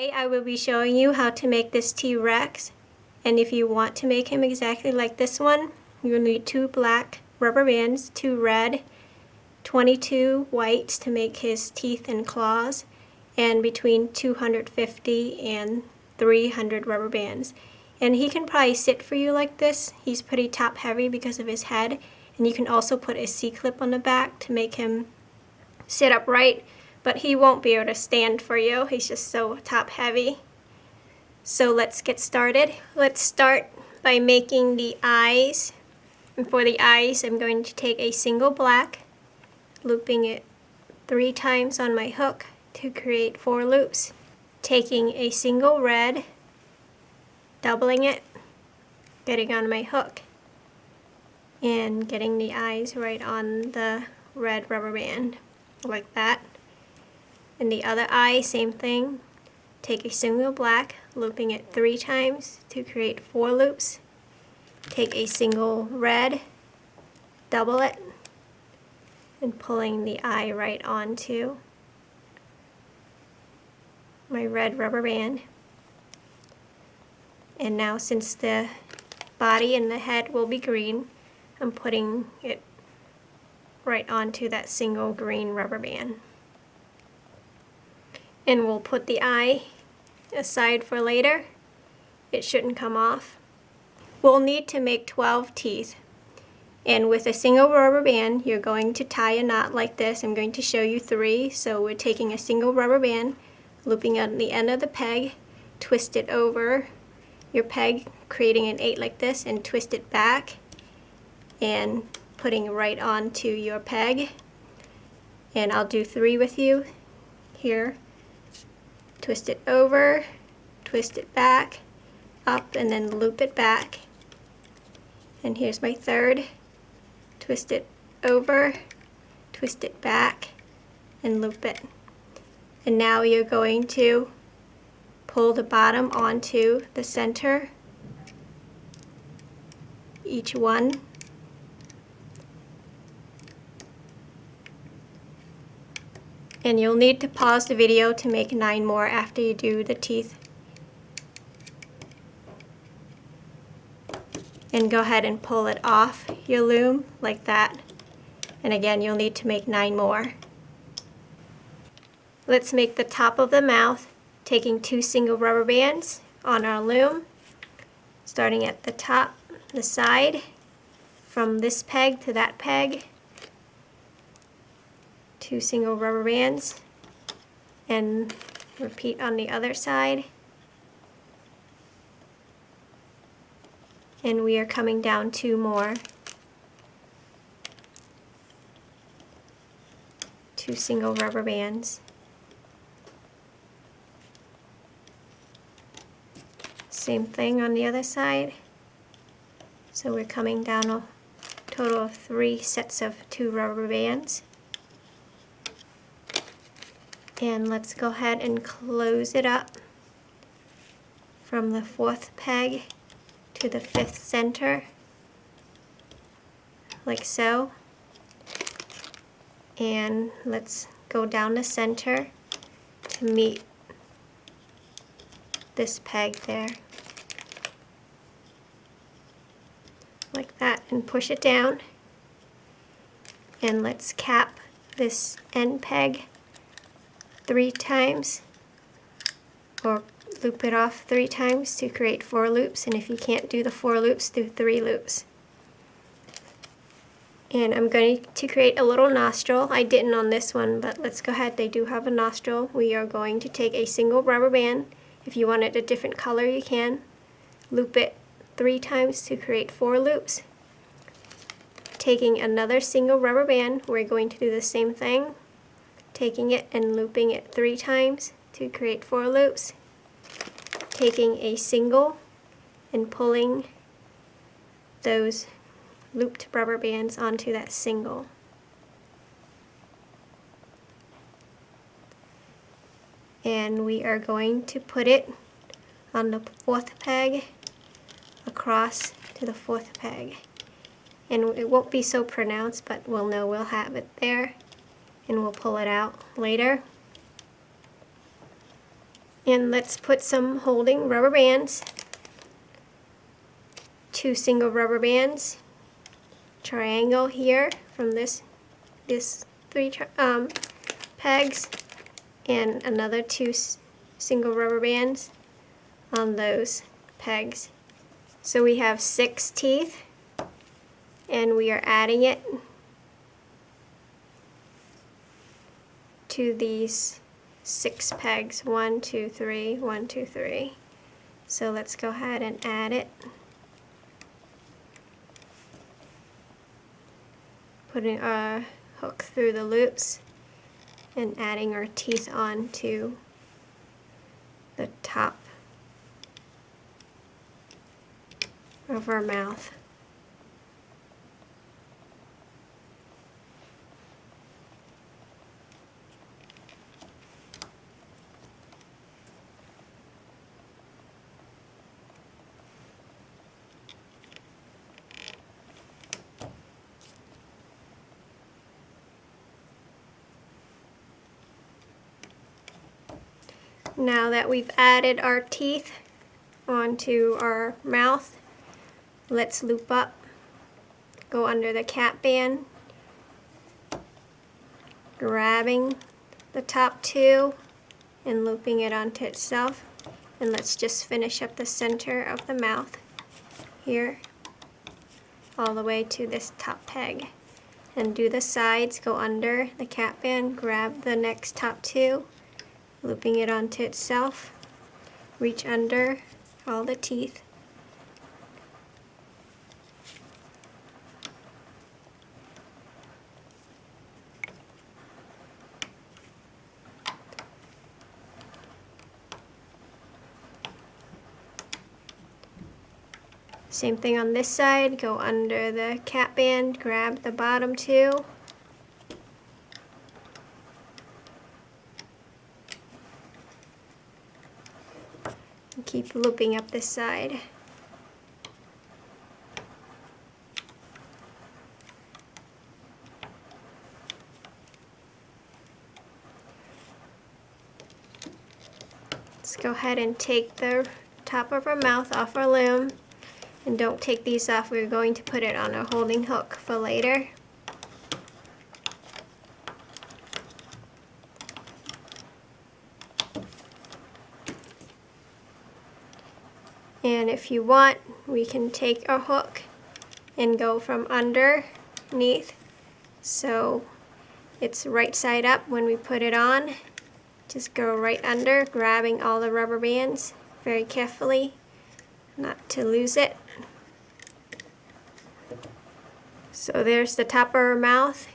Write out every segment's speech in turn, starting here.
Today I will be showing you how to make this T-Rex, and if you want to make him exactly like this one, you'll need 2 black rubber bands, 2 red, 22 whites to make his teeth and claws, and between 250 and 300 rubber bands. And he can probably sit for you like this. He's pretty top heavy because of his head, and you can also put a C-clip on the back to make him sit upright, but he won't be able to stand for you. He's just so top heavy. So let's get started. Let's start by making the eyes. And for the eyes, I'm going to take a single black, looping it 3 times on my hook to create 4 loops. Taking a single red, doubling it, getting on my hook, and getting the eyes right on the red rubber band, like that. And the other eye, same thing. Take a single black, looping it 3 times to create 4 loops. Take a single red, double it, and pulling the eye right onto my red rubber band. And now, since the body and the head will be green, I'm putting it right onto that single green rubber band. And we'll put the eye aside for later. It shouldn't come off. We'll need to make 12 teeth. And with a single rubber band, you're going to tie a knot like this. I'm going to show you 3. So we're taking a single rubber band, looping on the end of the peg, twist it over your peg, creating an 8 like this, and twist it back, and putting right onto your peg. And I'll do 3 with you here. Twist it over, twist it back, up, and then loop it back. And here's my 3rd. Twist it over, twist it back, and loop it. And now you're going to pull the bottom onto the center, each one. And you'll need to pause the video to make 9 more after you do the teeth. And go ahead and pull it off your loom like that. And again, you'll need to make 9 more. Let's make the top of the mouth, taking 2 single rubber bands on our loom, starting at the top, the side, from this peg to that peg. 2 single rubber bands, and repeat on the other side. And we are coming down 2 more. 2 single rubber bands. Same thing on the other side. So we're coming down a total of 3 sets of 2 rubber bands. And let's go ahead and close it up from the 4th peg to the 5th center, like so. And let's go down the center to meet this peg there, like that, and push it down. And let's cap this end peg 3 times, or loop it off 3 times to create 4 loops. And if you can't do the 4 loops, do 3 loops. And I'm going to create a little nostril. I didn't on this one, but let's go ahead. They do have a nostril. We are going to take a single rubber band. If you want it a different color, you can. Loop it 3 times to create 4 loops. Taking another single rubber band, we're going to do the same thing. Taking it and looping it 3 times to create 4 loops. Taking a single and pulling those looped rubber bands onto that single. And we are going to put it on the 4th peg across to the 4th peg. And it won't be so pronounced, but we'll know we'll have it there. And we'll pull it out later. And let's put some holding rubber bands, 2 single rubber bands, triangle here from this 3 pegs, and another 2 single rubber bands on those pegs. So we have 6 teeth, and we are adding it to these 6 pegs. 1, 2, 3, 1, 2, 3. So let's go ahead and add it. Putting our hook through the loops and adding our teeth onto the top of our mouth. Now that we've added our teeth onto our mouth, let's loop up, go under the cap band, grabbing the top 2 and looping it onto itself. And let's just finish up the center of the mouth here, all the way to this top peg. And do the sides, go under the cap band, grab the next top 2, looping it onto itself, reach under all the teeth, same thing on this side, go under the cap band, grab the bottom 2, keep looping up this side. Let's go ahead and take the top of our mouth off our loom, and don't take these off, we're going to put it on a holding hook for later. And if you want, we can take our hook and go from underneath, so it's right side up when we put it on. Just go right under, grabbing all the rubber bands very carefully, not to lose it. So there's the top of our mouth,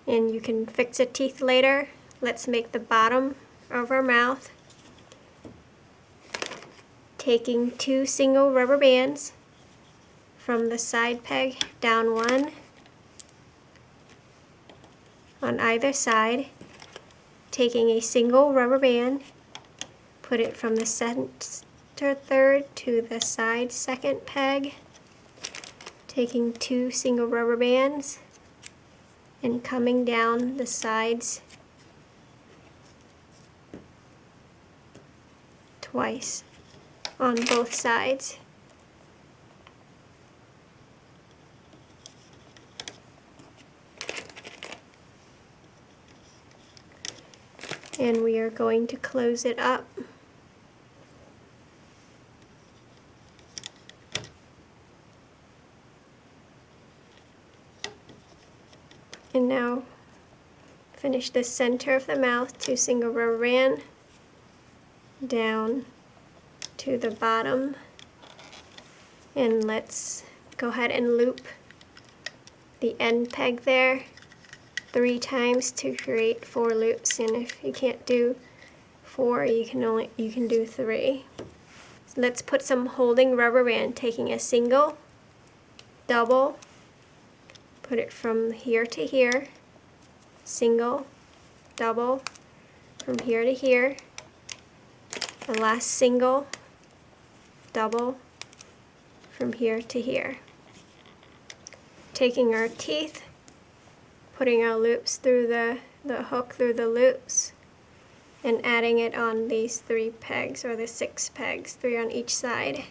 and you can fix the teeth later. Let's make the bottom of our mouth, taking 2 single rubber bands from the side peg, down 1 on either side, taking a single rubber band, put it from the center 3rd to the side 2nd peg, taking 2 single rubber bands and coming down the sides twice on both sides. And we are going to close it up. And now finish the center of the mouth, 2 single rubber band, down to the bottom, and let's go ahead and loop the end peg there 3 times to create 4 loops. And if you can't do 4, you can do 3. So let's put some holding rubber band, taking a single, double, put it from here to here, single, double, from here to here, the last single, double, from here to here. Taking our teeth, putting our loops through the hook through the loops, and adding it on these 3 pegs, or the 6 pegs, 3 on each side.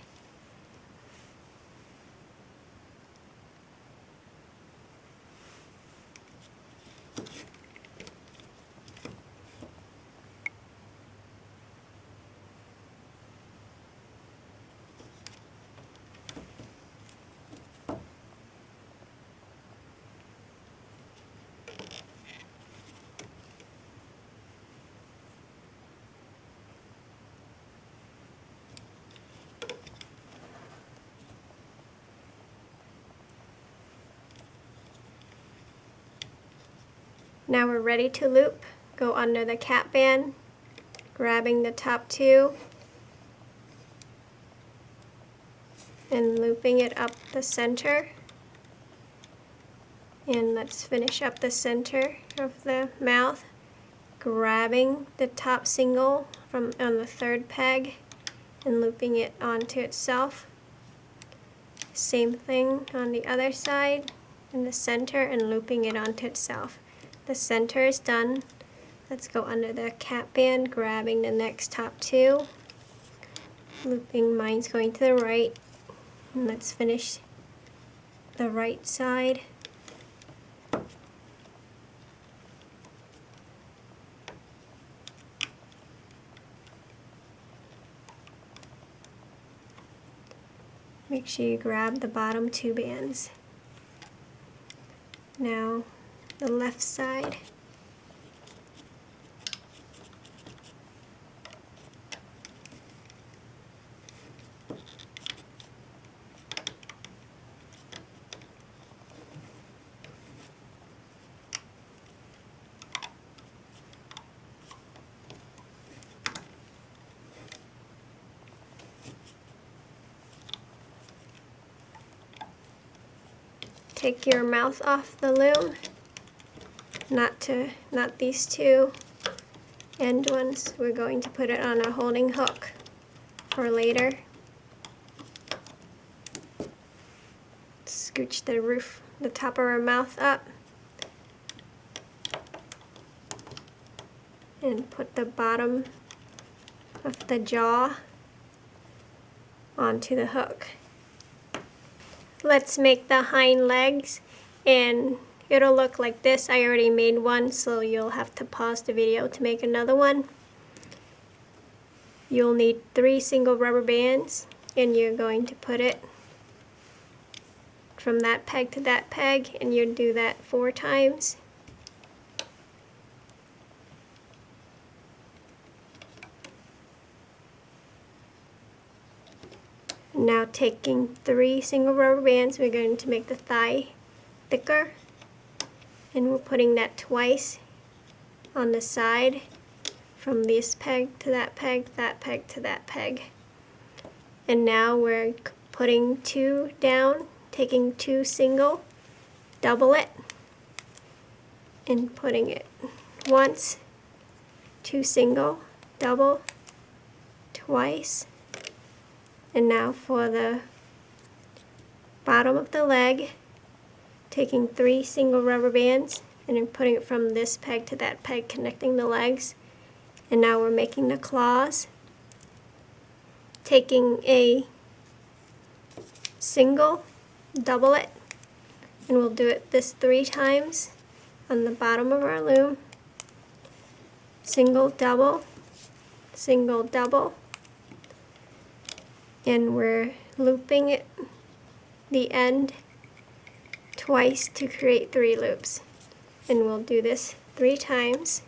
Now we're ready to loop. Go under the cap band, grabbing the top 2 and looping it up the center. And let's finish up the center of the mouth, grabbing the top single from on the 3rd peg and looping it onto itself. Same thing on the other side in the center and looping it onto itself. The center is done. Let's go under the cap band, grabbing the next top 2, looping, mine's going to the right, and let's finish the right side. Make sure you grab the bottom 2 bands. Now the left side. Take your mouth off the loom, not these 2 end ones. We're going to put it on a holding hook for later. Scooch the top of our mouth up and put the bottom of the jaw onto the hook. Let's make the hind legs, and it'll look like this. I already made one, so you'll have to pause the video to make another one. You'll need 3 single rubber bands, and you're going to put it from that peg to that peg, and you do that 4 times. Now taking 3 single rubber bands, we're going to make the thigh thicker, and we're putting that twice on the side from this peg to that peg to that peg. And now we're putting 2 down, taking 2 single, double it, and putting it once, 2 single, double, twice. And now for the bottom of the leg, taking 3 single rubber bands and then putting it from this peg to that peg, connecting the legs. And now we're making the claws, taking a single, double it, and we'll do it this 3 times on the bottom of our loom. Single, double, and we're looping it, the end twice to create 3 loops. And we'll do this 3 times.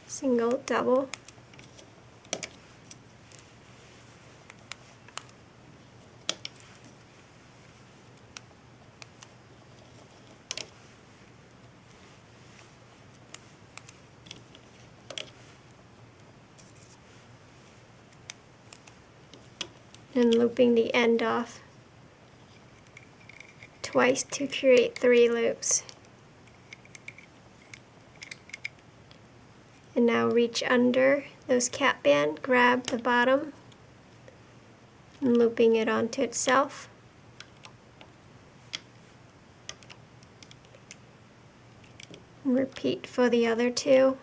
Single, double, and looping the end off twice to create 3 loops. And now reach under those cap band, grab the bottom, and looping it onto itself. And repeat for the other two.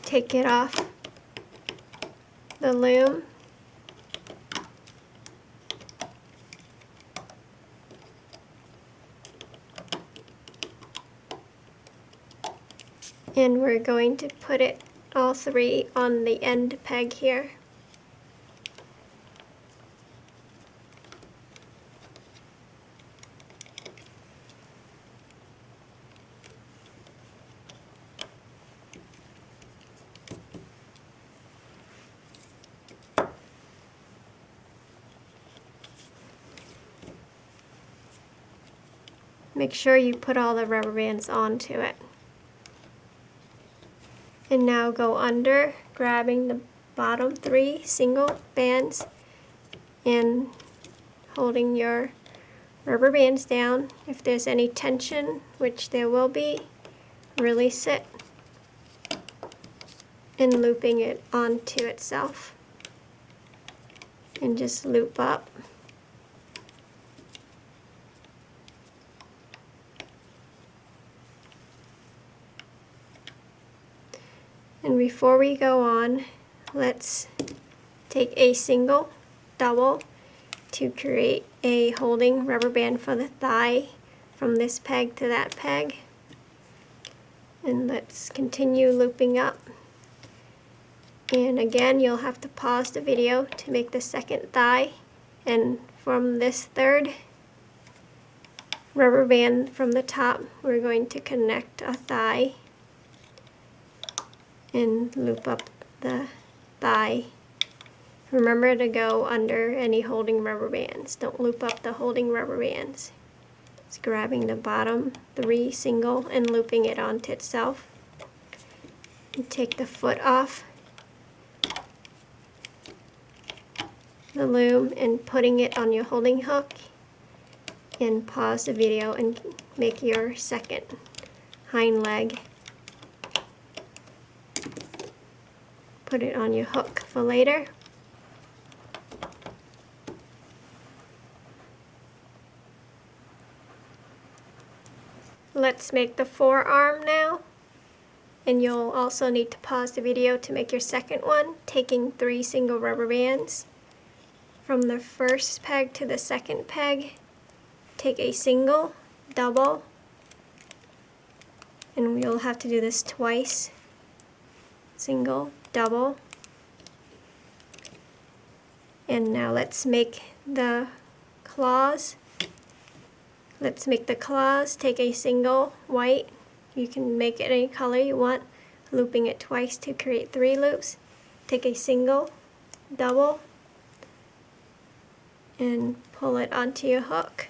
Take it off the loom. And we're going to put it all three on the end peg here. Make sure you put all the rubber bands onto it. And now go under, grabbing the bottom three single bands and holding your rubber bands down. If there's any tension, which there will be, release it and looping it onto itself. And just loop up. And before we go on, let's take a single double to create a holding rubber band for the thigh from this peg to that peg. And let's continue looping up. And again, you'll have to pause the video to make the second thigh. And from this third rubber band from the top, we're going to connect a thigh and loop up the thigh. Remember to go under any holding rubber bands. Don't loop up the holding rubber bands. It's grabbing the bottom three single and looping it onto itself. And take the foot off the loom and putting it on your holding hook, and pause the video and make your second hind leg. Put it on your hook for later. Let's make the forearm now. And you'll also need to pause the video to make your second one, taking three single rubber bands. From the first peg to the second peg, take a single, double, and we'll have to do this twice. Single, double. And now let's make the claws. Let's make the claws. Take a single white. You can make it any color you want, looping it twice to create three loops. Take a single, double, and pull it onto your hook.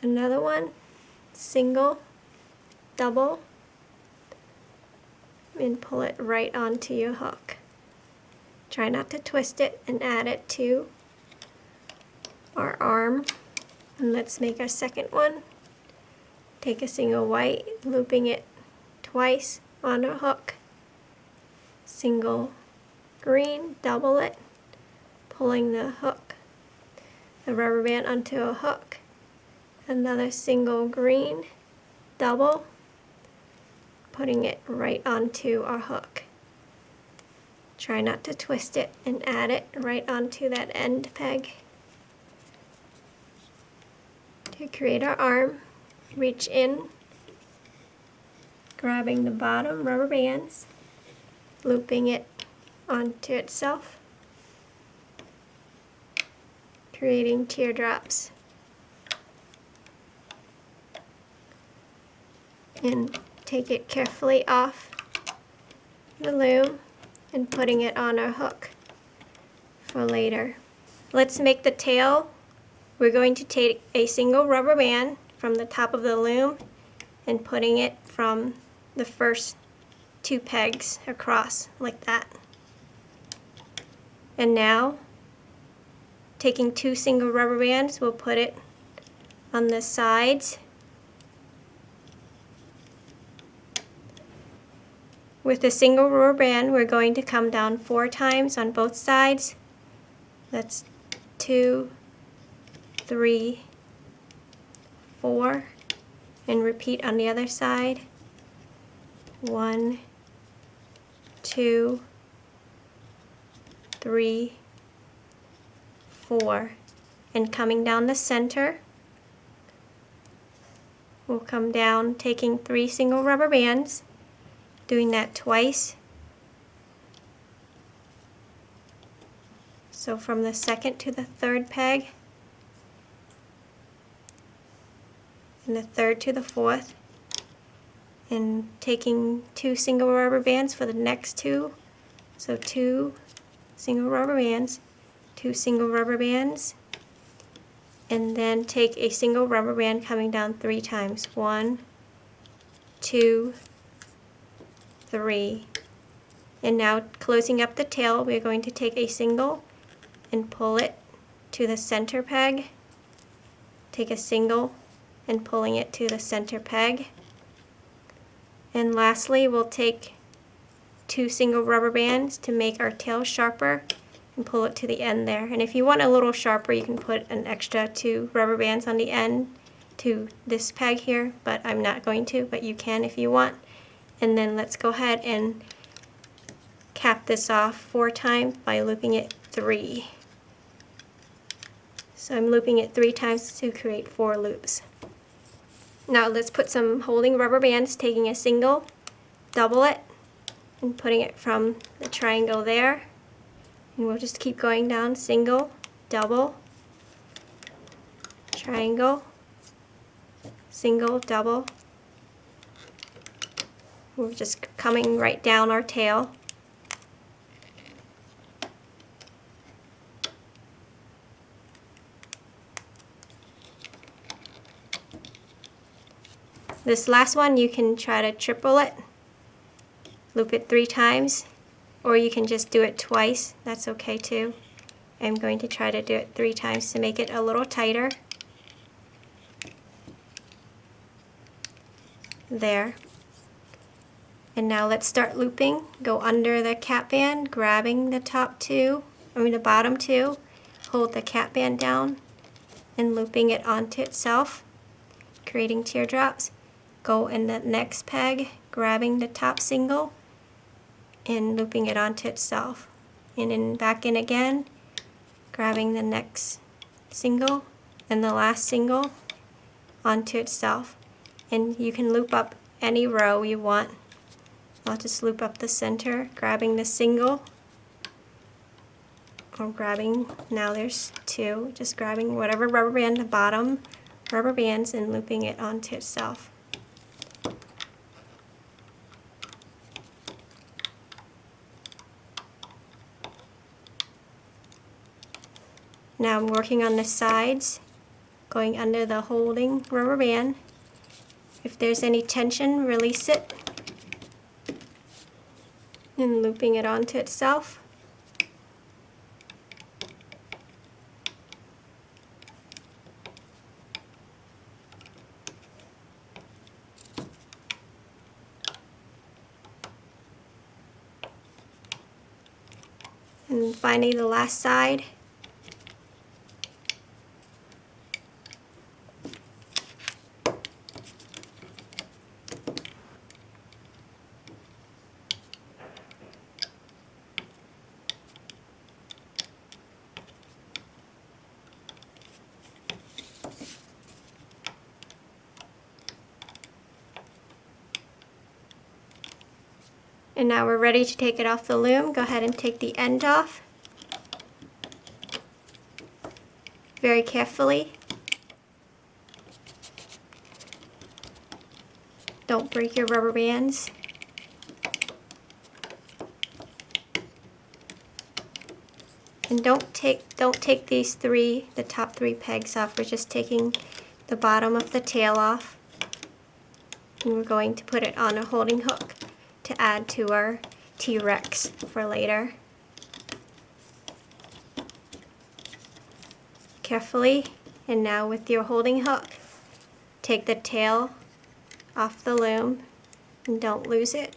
Another one, single, double, and pull it right onto your hook. Try not to twist it, and add it to our arm. And let's make our second one. Take a single white, looping it twice on a hook. Single green, double it, pulling the hook, the rubber band onto a hook. Another single green, double, putting it right onto our hook. Try not to twist it, and add it right onto that end peg. To create our arm, reach in, grabbing the bottom rubber bands, looping it onto itself, creating teardrops. And take it carefully off the loom and putting it on our hook for later. Let's make the tail. We're going to take a single rubber band from the top of the loom and putting it from the first two pegs across like that. And now, taking two single rubber bands, we'll put it on the sides With a single rubber band, we're going to come down 4 times on both sides. That's 2, 3, 4, and repeat on the other side. 1, 2, 3, 4, and coming down the center, we'll come down taking 3 single rubber bands, doing that twice. So from the second to the third peg, and the third to the fourth, and taking 2 single rubber bands for the next 2. So 2 single rubber bands, 2 single rubber bands, and then take a single rubber band coming down 3 times. 1, 2, 3. And now closing up the tail, we're going to take a single and pull it to the center peg. Take a single and pulling it to the center peg. And lastly, we'll take 2 single rubber bands to make our tail sharper and pull it to the end there. And if you want a little sharper, you can put an extra 2 rubber bands on the end to this peg here, but I'm not going to, but you can if you want. And then let's go ahead and cap this off 4 times by looping it 3. So I'm looping it 3 times to create 4 loops. Now let's put some holding rubber bands, taking a single, double it, and putting it from the triangle there. And we'll just keep going down, single, double, triangle, single, double. We're just coming right down our tail. This last one, you can try to triple it, loop it 3 times, or you can just do it twice. That's okay too. I'm going to try to do it 3 times to make it a little tighter. There. And now let's start looping. Go under the cap band, grabbing the the bottom 2, hold the cap band down, and looping it onto itself, creating teardrops. Go in the next peg, grabbing the top single, and looping it onto itself. And then back in again, grabbing the next single and the last single onto itself. And you can loop up any row you want. I'll just loop up the center, grabbing the single, or grabbing, now there's 2, just grabbing whatever rubber band, the bottom rubber bands, and looping it onto itself. Now I'm working on the sides, going under the holding rubber band. If there's any tension, release it, and looping it onto itself. And finally the last side. And now we're ready to take it off the loom. Go ahead and take the end off very carefully. Don't break your rubber bands. And don't take these the top 3 pegs off. We're just taking the bottom of the tail off. And we're going to put it on a holding hook to add to our T-Rex for later. Carefully, and now with your holding hook, take the tail off the loom and don't lose it.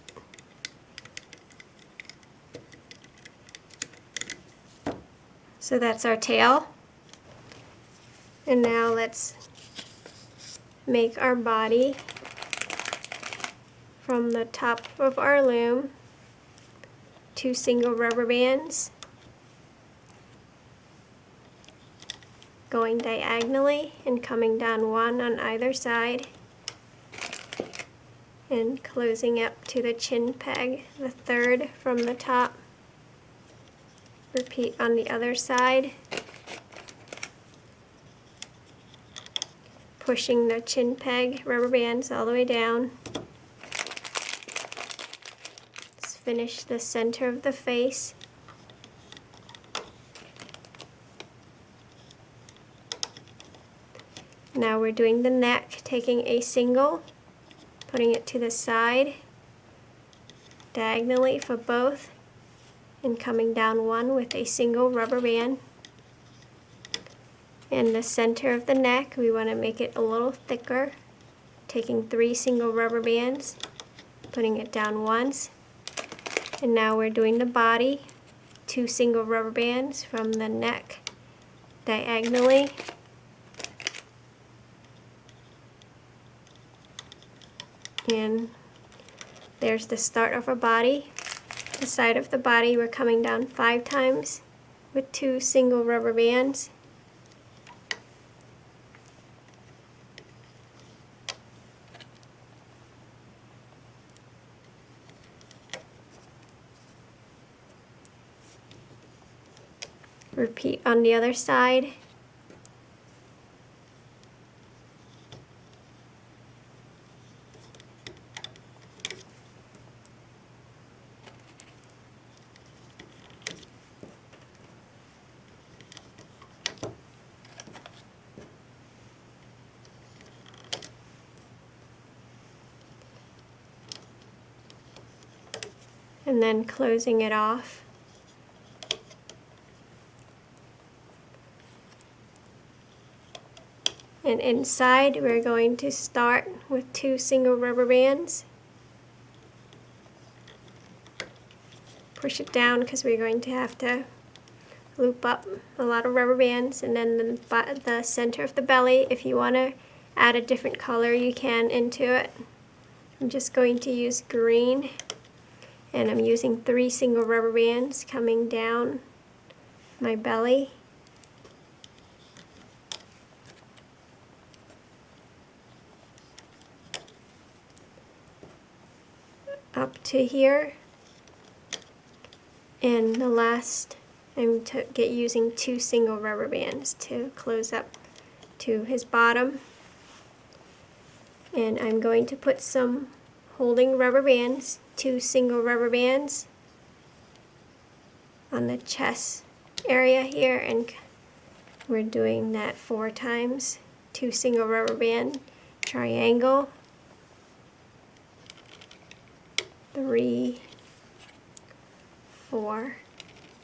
So that's our tail. And now let's make our body from the top of our loom. 2 single rubber bands going diagonally and coming down 1 on either side and closing up to the chin peg, the 3rd from the top. Repeat on the other side, pushing the chin peg rubber bands all the way down. Let's finish the center of the face. Now we're doing the neck, taking a single, putting it to the side, diagonally for both, and coming down 1 with a single rubber band. In the center of the neck, we want to make it a little thicker, taking 3 single rubber bands, putting it down once. And now we're doing the body, 2 single rubber bands from the neck, diagonally. And there's the start of our body. The side of the body, we're coming down 5 times with 2 single rubber bands. Repeat on the other side. And then closing it off. And inside we're going to start with 2 single rubber bands. Push it down because we're going to have to loop up a lot of rubber bands. And then the center of the belly, if you want to add a different color, you can into it. I'm just going to use green. And I'm using 3 single rubber bands coming down my belly. Up to here. And the last, I'm using 2 single rubber bands to close up to his bottom. And I'm going to put some holding rubber bands, 2 single rubber bands on the chest area here, and we're doing that 4 times. 2 single rubber band, triangle, 3, 4,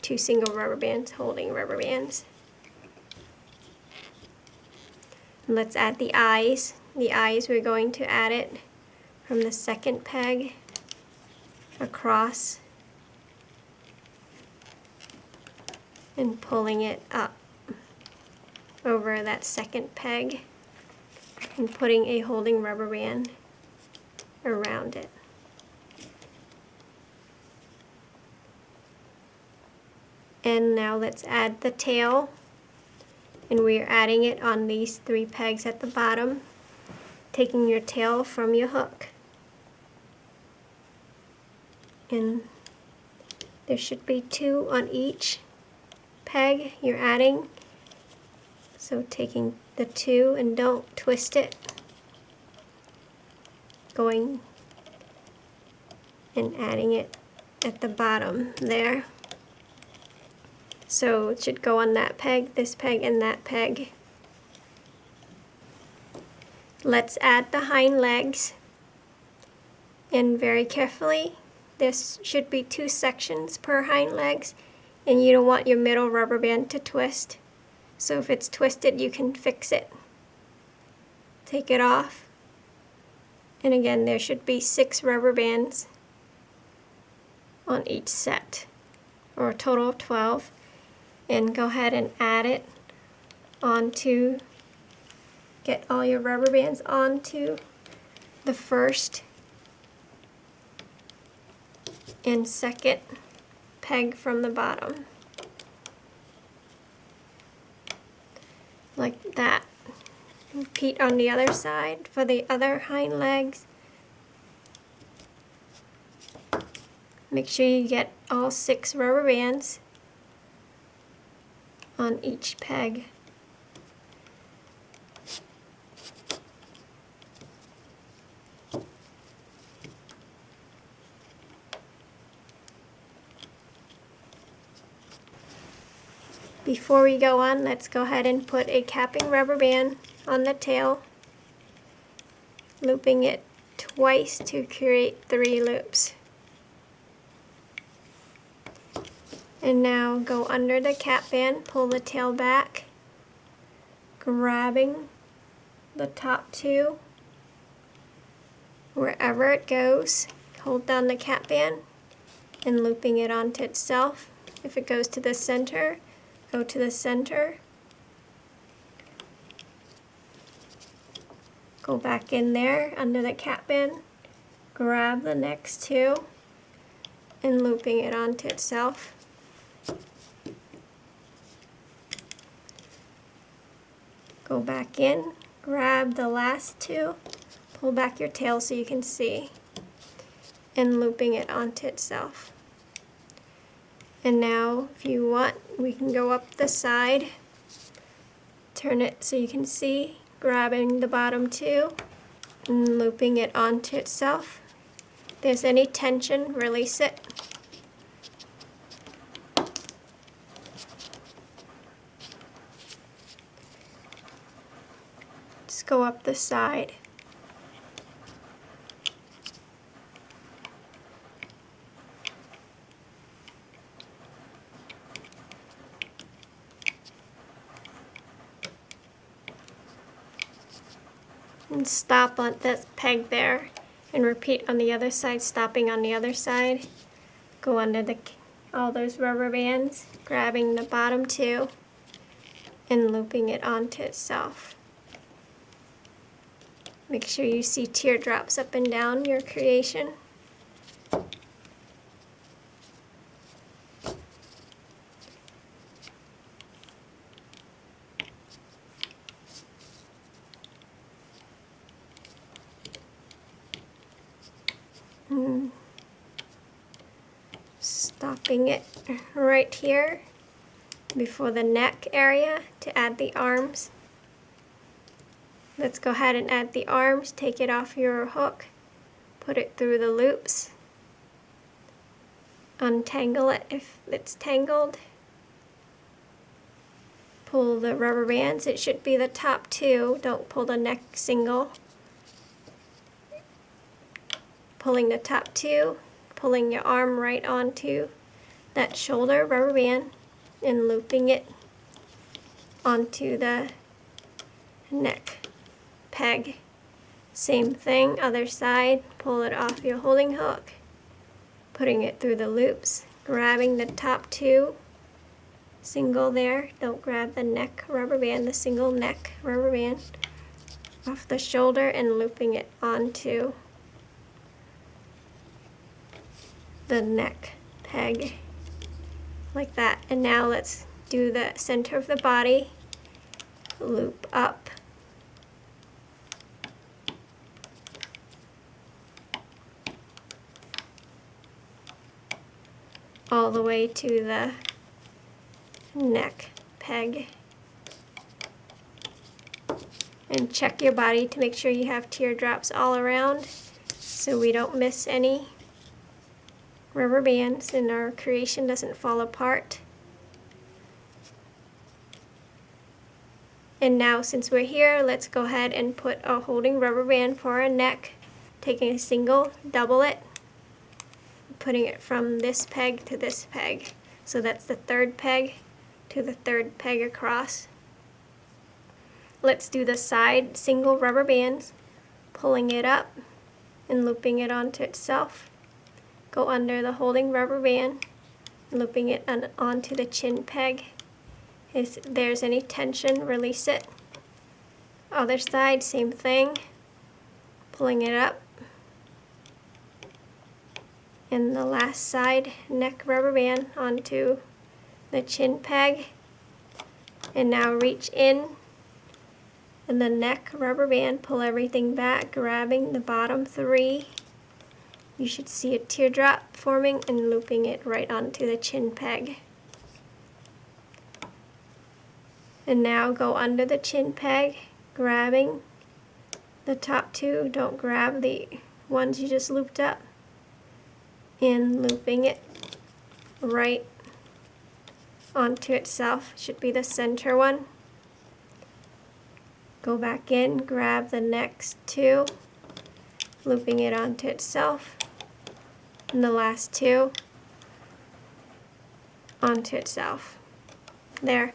2 single rubber bands, holding rubber bands. And let's add the eyes. The eyes, we're going to add it from the 2nd peg across and pulling it up over that 2nd peg and putting a holding rubber band around it. And now let's add the tail, and we are adding it on these 3 pegs at the bottom, taking your tail from your hook. And there should be 2 on each peg you're adding. So taking the 2, and don't twist it, going and adding it at the bottom there. So it should go on that peg, this peg, and that peg. Let's add the hind legs, and very carefully, this should be 2 sections per hind legs, and you don't want your middle rubber band to twist. So if it's twisted, you can fix it. Take it off, and again, there should be 6 rubber bands on each set, or a total of 12. and go ahead and add it onto, get all your rubber bands onto the first and second peg from the bottom, like that. Repeat on the other side for the other hind legs. Make sure you get all 6 rubber bands on each peg. Before we go on, let's go ahead and put a capping rubber band on the tail, looping it twice to create 3 loops. And now go under the cap band, pull the tail back, grabbing the top 2. Wherever it goes, hold down the cap band and looping it onto itself. If it goes to the center, go to the center. Go back in there under the cap band, grab the next 2 and looping it onto itself. Go back in, grab the last 2, pull back your tail so you can see, and looping it onto itself. And now, if you want, we can go up the side, turn it so you can see, grabbing the bottom 2, and looping it onto itself. If there's any tension, release it. Just go up the side. And stop on this peg there and repeat on the other side, stopping on the other side. Go under all those rubber bands, grabbing the bottom 2 and looping it onto itself. Make sure you see teardrops up and down your creation. Stopping it right here before the neck area to add the arms. Let's go ahead and add the arms. Take it off your hook, put it through the loops, untangle it if it's tangled, pull the rubber bands. It should be the top 2, don't pull the neck single. Pulling the top 2, pulling your arm right onto that shoulder rubber band and looping it onto the neck peg. Same thing, other side, pull it off your holding hook, putting it through the loops, grabbing the top 2, single there, don't grab the neck rubber band, the single neck rubber band, off the shoulder and looping it onto the neck peg, like that. And now let's do the center of the body, loop up, all the way to the neck peg. And check your body to make sure you have teardrops all around so we don't miss any rubber bands and our creation doesn't fall apart. And now since we're here, let's go ahead and put a holding rubber band for our neck, taking a single, double it, putting it from this peg to this peg. So that's the 3rd peg to the 3rd peg across. Let's do the side single rubber bands, pulling it up and looping it onto itself. Go under the holding rubber band, looping it onto the chin peg, If there's any tension, release it. Other side, same thing. Pulling it up. And the last side neck rubber band onto the chin peg. And now reach in and the neck rubber band, pull everything back, grabbing the bottom three. You should see a teardrop forming and looping it right onto the chin peg. And now go under the chin peg, grabbing the top two. Don't grab the ones you just looped up. And looping it right onto itself. Should be the center one. Go back in, grab the next two, looping it onto itself. And the last two onto itself. There.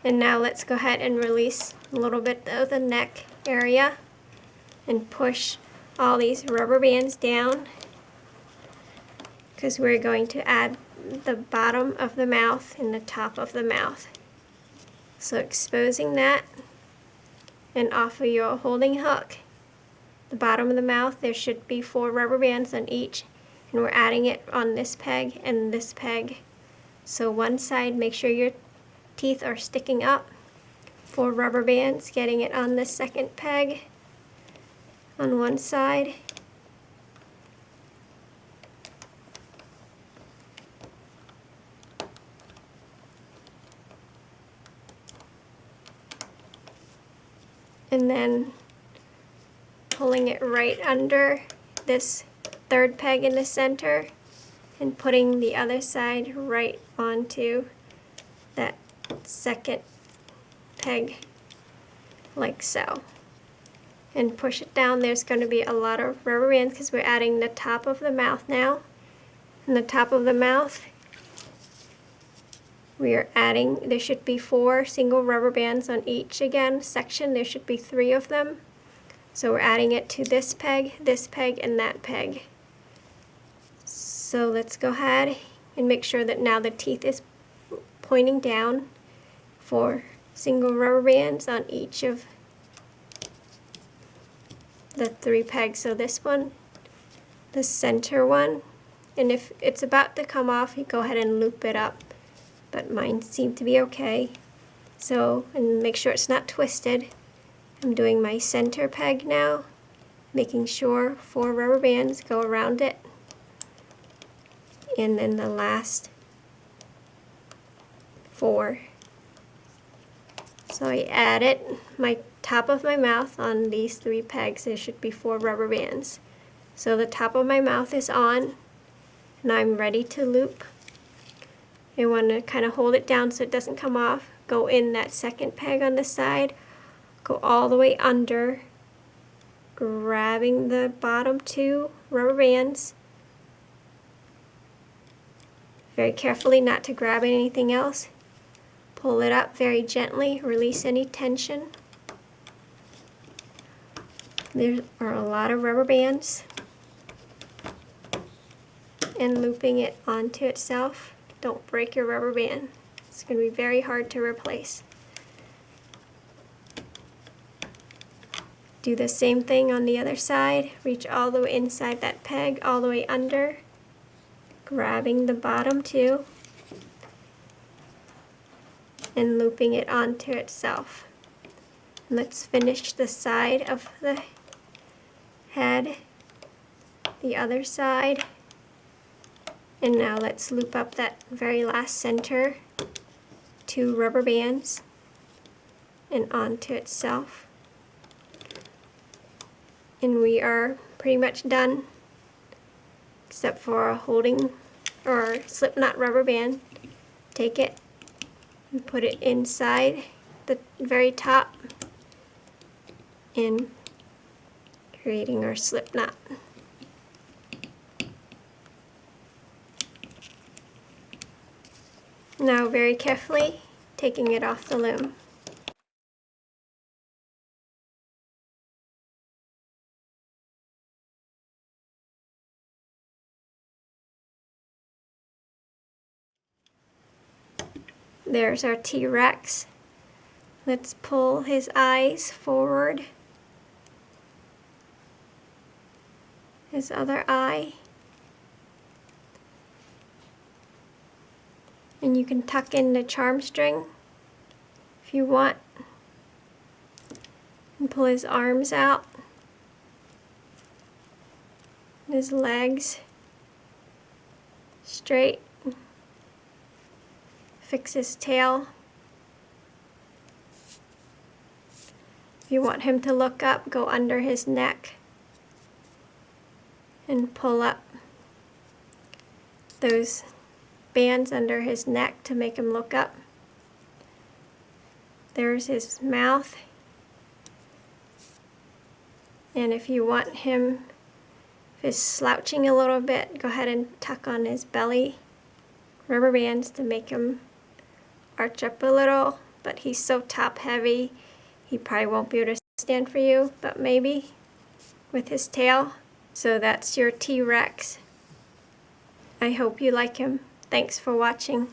And now let's go ahead and release a little bit of the neck area and push all these rubber bands down, because we're going to add the bottom of the mouth and the top of the mouth. So exposing that, and off of your holding hook, the bottom of the mouth, there should be 4 rubber bands on each, and we're adding it on this peg and this peg. So one side, make sure your teeth are sticking up. 4 rubber bands, getting it on the second peg on one side. And then pulling it right under this third peg in the center and putting the other side right onto that second peg, like so. And push it down. There's going to be a lot of rubber bands because we're adding the top of the mouth now. And the top of the mouth, we are adding, there should be 4 single rubber bands on each again section. There should be 3 of them. So we're adding it to this peg, and that peg. So let's go ahead and make sure that now the teeth is pointing down. 4 single rubber bands on each of the 3 pegs. So this one, the center one, and if it's about to come off, you go ahead and loop it up. But mine seemed to be okay. So, and make sure it's not twisted. I'm doing my center peg now, making sure 4 rubber bands go around it. And then the last 4. So I added my top of my mouth on these 3 pegs. There should be 4 rubber bands. So the top of my mouth is on, and I'm ready to loop. You want to kind of hold it down so it doesn't come off. Go in that second peg on the side, go all the way under, grabbing the bottom 2 rubber bands. Very carefully not to grab anything else. Pull it up very gently, release any tension. There are a lot of rubber bands. And looping it onto itself. Don't break your rubber band. It's going to be very hard to replace. Do the same thing on the other side. Reach all the way inside that peg, all the way under. Grabbing the bottom 2 and looping it onto itself. Let's finish the side of the head, the other side. And now let's loop up that very last center, 2 rubber bands, and onto itself. And we are pretty much done, except for a holding or slip knot rubber band. Take it and put it inside the very top and creating our slip knot. Now very carefully taking it off the loom. There's our T-Rex. Let's pull his eyes forward. His other eye. And you can tuck in the charm string if you want. And pull his arms out. His legs straight. Fix his tail. If you want him to look up, go under his neck and pull up those bands under his neck to make him look up. There's his mouth. And if you want him, if he's slouching a little bit, go ahead and tuck on his belly rubber bands to make him arch up a little, but he's so top heavy, he probably won't be able to stand for you, but maybe with his tail. So that's your T-Rex. I hope you like him. Thanks for watching.